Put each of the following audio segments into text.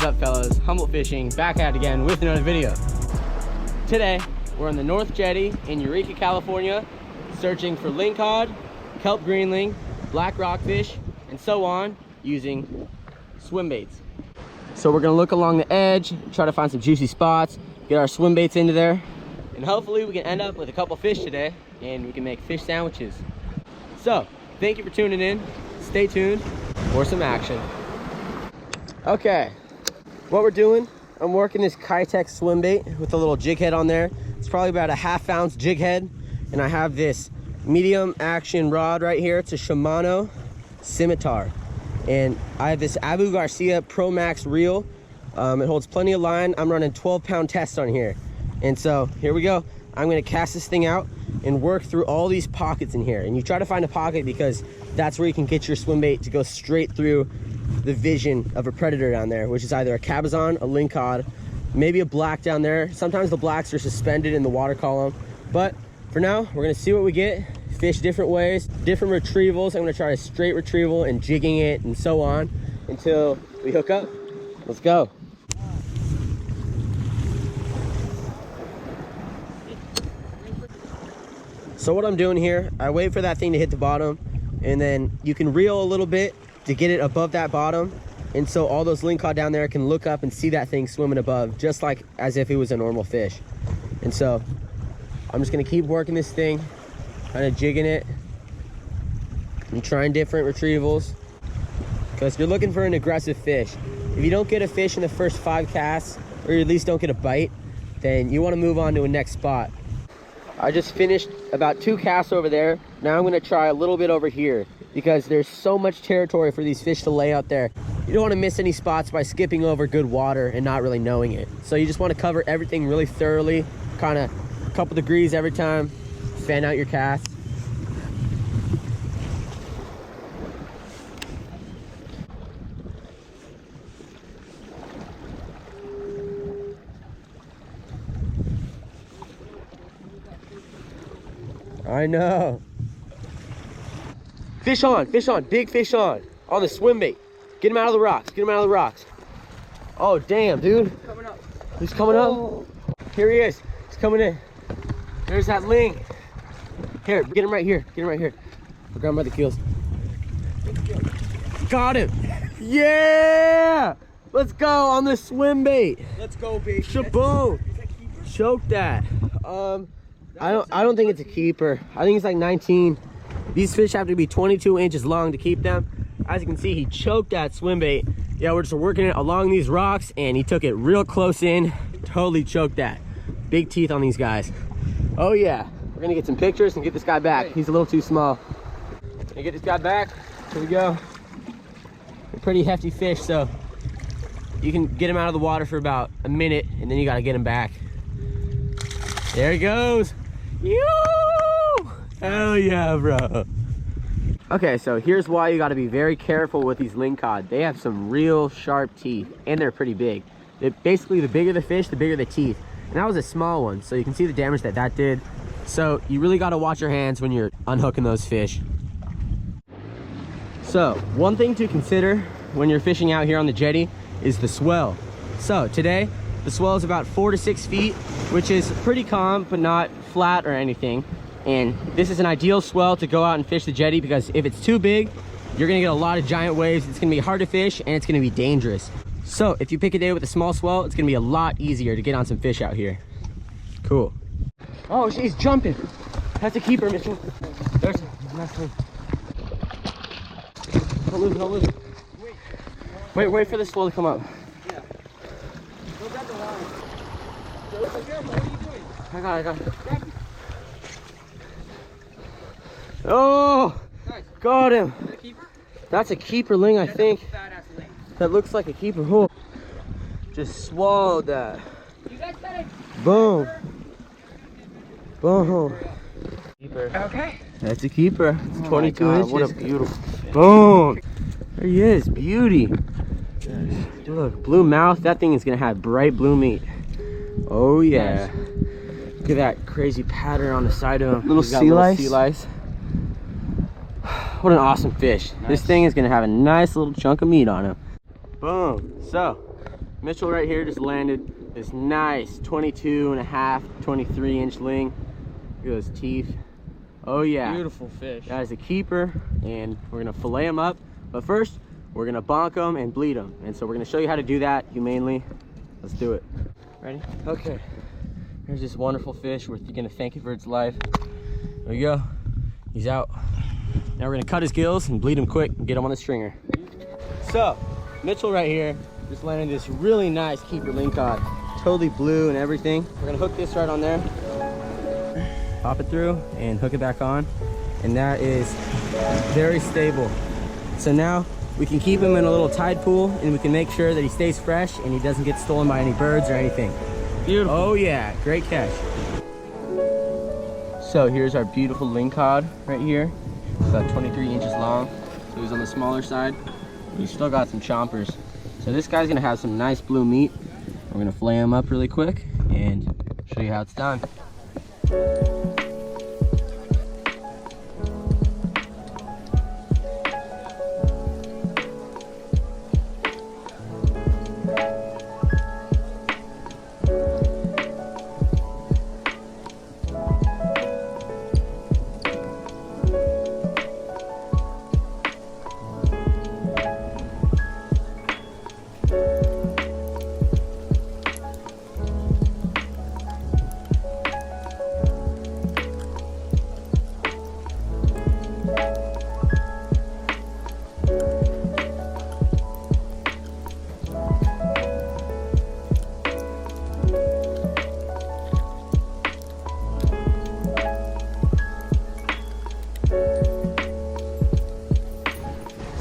What is up, fellas? Humboldt Fishing back at it again with another video. Today we're on the North Jetty in Eureka, California, searching for lingcod, kelp greenling, black rockfish, and so on, using swim baits. So we're gonna look along the edge, try to find some juicy spots, get our swim baits into there, and hopefully we can end up with a couple fish today and we can make fish sandwiches. So thank you for tuning in. Stay tuned for some action. Okay, what we're doing, I'm working this Kitech swim bait with a little jig head on there. It's probably about a ½ ounce jig head, and I have this medium action rod right here. It's a Shimano Scimitar, and I have this Abu Garcia Pro Max reel. It holds plenty of line. I'm running 12-pound tests on here, and so here we go. I'm going to cast this thing out and work through all these pockets in here, and you try to find a pocket because that's where you can get your swim bait to go straight through the vision of a predator down there, which is either a cabezon, a lingcod, maybe a black down there. Sometimes the blacks are suspended in the water column, but for now we're going to see what we get, fish different ways, different retrievals. I'm going to try a straight retrieval and jigging it and so on until we hook up. Let's go. So what I'm doing here, I wait for that thing to hit the bottom, and then you can reel a little bit to get it above that bottom, and so all those lingcod down there can look up and see that thing swimming above, just like as if it was a normal fish. And so I'm just gonna keep working this thing, kind of jigging it and trying different retrievals, because you're looking for an aggressive fish. If you don't get a fish in the first 5 casts, or you at least don't get a bite, then you want to move on to a next spot. I just finished about 2 casts over there. Now I'm gonna try a little bit over here, because there's so much territory for these fish to lay out there. You don't want to miss any spots by skipping over good water and not really knowing it. So you just want to cover everything really thoroughly, kind of a couple degrees every time, fan out your cast. I know. Fish on, big fish on the swim bait. Get him out of the rocks, get him out of the rocks. Oh, damn, dude. Coming up. He's coming up. Here he is, he's coming in. There's that ling. Here, get him right here, get him right here. I'll grab him by the keels. Got him. Yeah! Let's go on the swim bait. Let's go, baby. Shaboom. Choke that. I don't think it's a keeper. I think it's like 19. These fish have to be 22 inches long to keep them. As you can see, he choked that swim bait. Yeah, we're just working it along these rocks, and he took it real close in. Totally choked that. Big teeth on these guys. Oh yeah, we're gonna get some pictures and get this guy back. He's a little too small. Gonna get this guy back. Here we go. A pretty hefty fish, so you can get him out of the water for about a minute, and then you gotta get him back. There he goes. Yoo! Hell yeah, bro. Okay, so here's why you got to be very careful with these lingcod. They have some real sharp teeth, and they're pretty big. Basically, the bigger the fish, the bigger the teeth. And that was a small one, so you can see the damage that that did. So you really got to watch your hands when you're unhooking those fish. So one thing to consider when you're fishing out here on the jetty is the swell. So today, the swell is about 4 to 6 feet, which is pretty calm, but not flat or anything. And this is an ideal swell to go out and fish the jetty, because if it's too big, you're gonna get a lot of giant waves. It's gonna be hard to fish, and it's gonna be dangerous. So if you pick a day with a small swell, it's gonna be a lot easier to get on some fish out here. Cool. Oh, she's jumping. That's a keeper, Mitchell. There's a nice one. Don't lose it, don't lose it. Wait for the swell to come up. Yeah. Go grab the line. Joseph, careful, what are you doing? I got it. Grab it. Oh, Nice. got him. Is that a keeper? That's a keeper ling, I think. Badass ling. That looks like a keeper. Oh, just swallowed that. You guys got it. Boom. Boom. Keeper. Okay. That's a keeper. It's 22 inches. What a beautiful fish. Boom. There he is. Beauty. Look, blue mouth. That thing is going to have bright blue meat. Oh, yeah. Nice. Look at that crazy pattern on the side of him. Little He's got sea lice. Sea lice. What an awesome fish. Nice. This thing is gonna have a nice little chunk of meat on him. Boom. So Mitchell right here just landed this nice 22.5, 23-inch ling. Look at those teeth. Oh yeah. Beautiful fish. That is a keeper, and we're gonna fillet them up. But first, we're gonna bonk them and bleed them. And so we're gonna show you how to do that humanely. Let's do it. Ready? Okay. Here's this wonderful fish. We're gonna thank it for its life. There we go. He's out. Now we're gonna cut his gills and bleed him quick and get him on the stringer. So, Mitchell right here just landed this really nice keeper lingcod. Totally blue and everything. We're gonna hook this right on there. Pop it through and hook it back on. And that is very stable. So now we can keep him in a little tide pool and we can make sure that he stays fresh and he doesn't get stolen by any birds or anything. Beautiful. Oh yeah, great catch. So here's our beautiful lingcod right here. It's about 23 inches long. So he's on the smaller side. He's still got some chompers. So this guy's gonna have some nice blue meat. We're gonna fillet him up really quick and show you how it's done.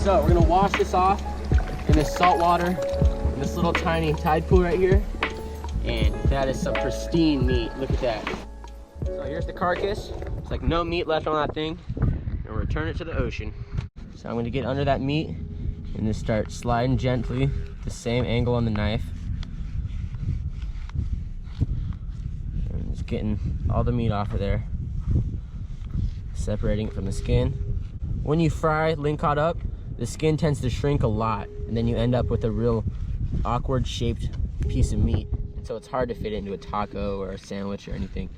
So we're gonna wash this off in this salt water, in this little tiny tide pool right here. And that is some pristine meat, look at that. So here's the carcass. It's like no meat left on that thing. And we'll return it to the ocean. So I'm gonna get under that meat and just start sliding gently, the same angle on the knife. And just getting all the meat off of there. Separating it from the skin. When you fry lingcod up, the skin tends to shrink a lot, and then you end up with a real awkward shaped piece of meat. And so it's hard to fit into a taco or a sandwich or anything.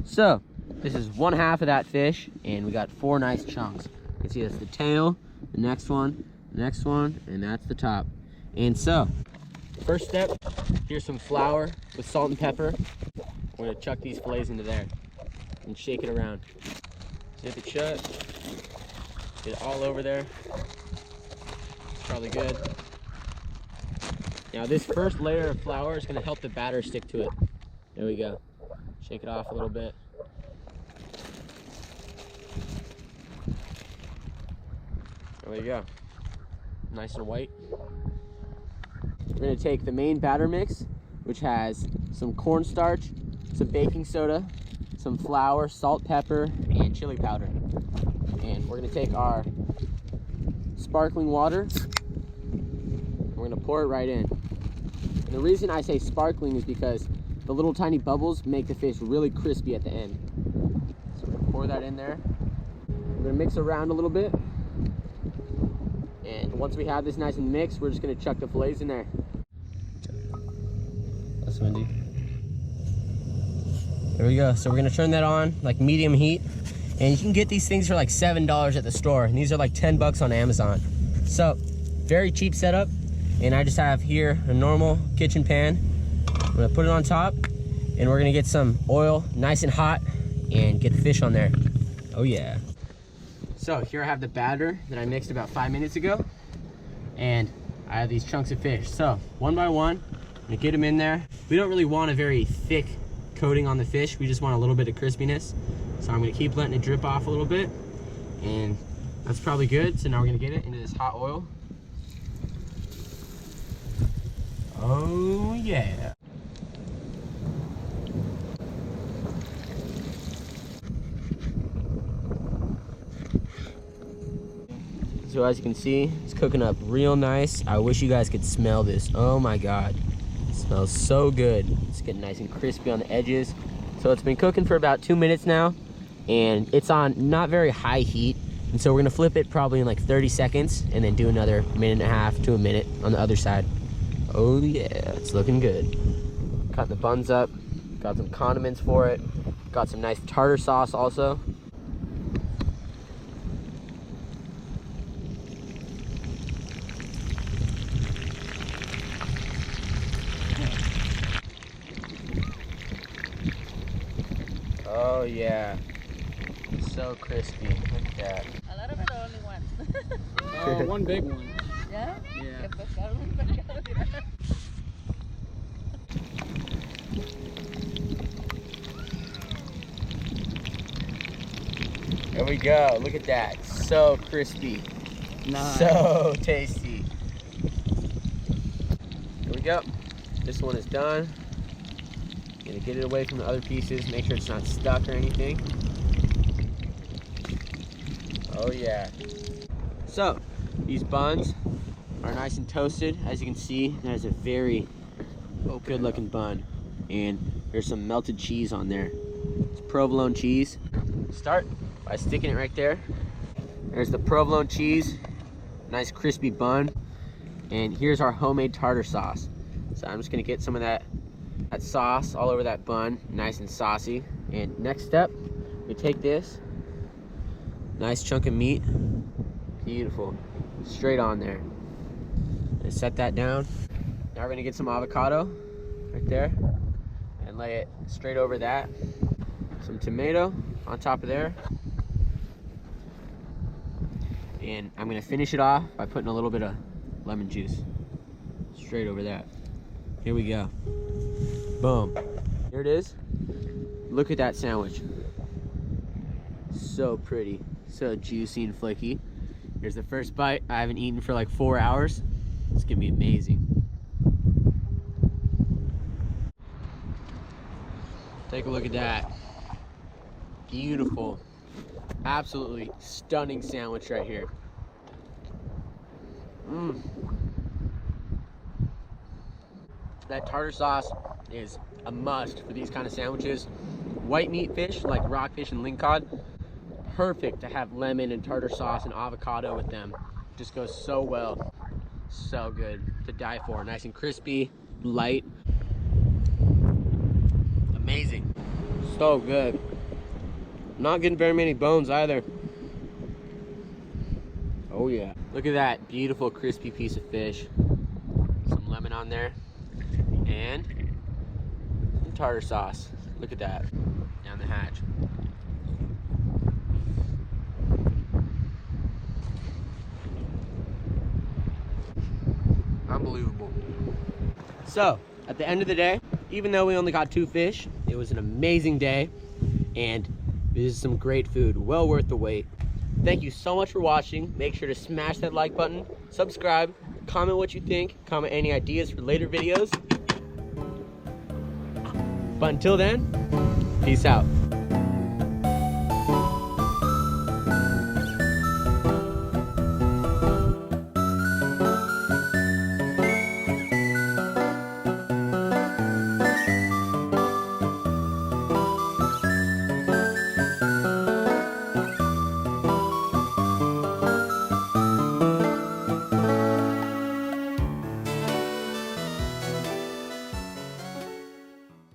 So this is one half of that fish, and we got 4 nice chunks. You can see that's the tail, the next one, and that's the top. And so, first step, here's some flour with salt and pepper. We're gonna chuck these fillets into there and shake it around. Zip it shut. Get it all over there. Probably good. Now this first layer of flour is going to help the batter stick to it. There we go. Shake it off a little bit. There we go. Nice and white. We're going to take the main batter mix, which has some cornstarch, some baking soda, some flour, salt, pepper, and chili powder. And we're gonna take our sparkling water, we're gonna pour it right in. And the reason I say sparkling is because the little tiny bubbles make the fish really crispy at the end. So we're gonna pour that in there. We're gonna mix around a little bit. And once we have this nice and mixed, we're just gonna chuck the fillets in there. That's Wendy. There we go. So we're gonna turn that on, like medium heat. And you can get these things for like $7 at the store. And these are like 10 bucks on Amazon. So, very cheap setup. And I just have here a normal kitchen pan. I'm gonna put it on top and we're gonna get some oil nice and hot and get the fish on there. Oh yeah. So here I have the batter that I mixed about 5 minutes ago. And I have these chunks of fish. So, one by one, I'm gonna get them in there. We don't really want a very thick coating on the fish. We just want a little bit of crispiness. So I'm gonna keep letting it drip off a little bit, and that's probably good. So now we're gonna get it into this hot oil. Oh yeah. So as you can see, it's cooking up real nice. I wish you guys could smell this. Oh my God, it smells so good. It's getting nice and crispy on the edges. So it's been cooking for about 2 minutes now. And it's on not very high heat. And so we're gonna flip it probably in like 30 seconds and then do another 1.5 to a minute on the other side. Oh yeah, it's looking good. Cut the buns up, got some condiments for it, got some nice tartar sauce also. Oh yeah, so crispy. Look at that. A lot of it or only one? One big one. Yeah? Yeah. Que pescado, un pescado, mira. There we go. Look at that. So crispy. Nice. So tasty. Here we go. This one is done. Gonna get it away from the other pieces. Make sure it's not stuck or anything. Oh yeah. So these buns are nice and toasted. As you can see, that is a very good looking bun. And there's some melted cheese on there. It's provolone cheese. Start by sticking it right there. There's the provolone cheese. Nice crispy bun. And here's our homemade tartar sauce. So I'm just gonna get some of that sauce all over that bun, nice and saucy. And next step, we take this nice chunk of meat, beautiful, straight on there. And set that down. Now we're gonna get some avocado right there and lay it straight over that. Some tomato on top of there. And I'm gonna finish it off by putting a little bit of lemon juice straight over that. Here we go. Boom. Here it is. Look at that sandwich. So pretty, so juicy and flaky. Here's the first bite. I haven't eaten for like 4 hours. It's gonna be amazing. Take a look at that. Beautiful, absolutely stunning sandwich right here. That tartar sauce is a must for these kind of sandwiches. White meat fish like rockfish and lingcod, perfect to have lemon and tartar sauce and avocado with them. Just goes so well. So good to die for. Nice and crispy, light. Amazing. So good. Not getting very many bones either. Oh yeah. Look at that beautiful crispy piece of fish. Some lemon on there. And some tartar sauce. Look at that. Down the hatch. Unbelievable. So, at the end of the day, even though we only got 2 fish, it was an amazing day, and this is some great food, well worth the wait. Thank you so much for watching. Make sure to smash that like button, subscribe, comment what you think, comment any ideas for later videos. But until then, peace out.